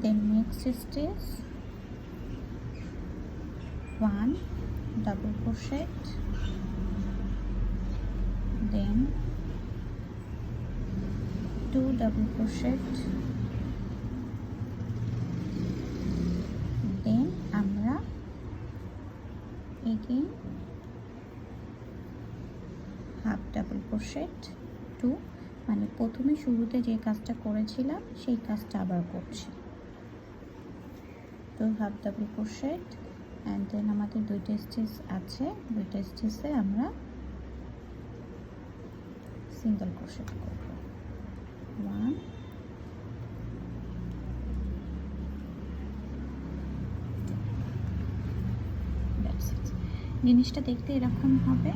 then next stitch 1 double crochet, then 2 double crochet, then আমরা again half double crochet 2, মানে প্রথমে শুরুতে যে কাজটা করেছিলাম সেই কাজটা আবার করছি। তো half double crochet and then আমাদের দুইটা স্টিচ আছে, দুইটা স্টিচে আমরা সিঙ্গেল ক্রোশেট করব। 1 জিনিসটা দেখতে এরকম হবে।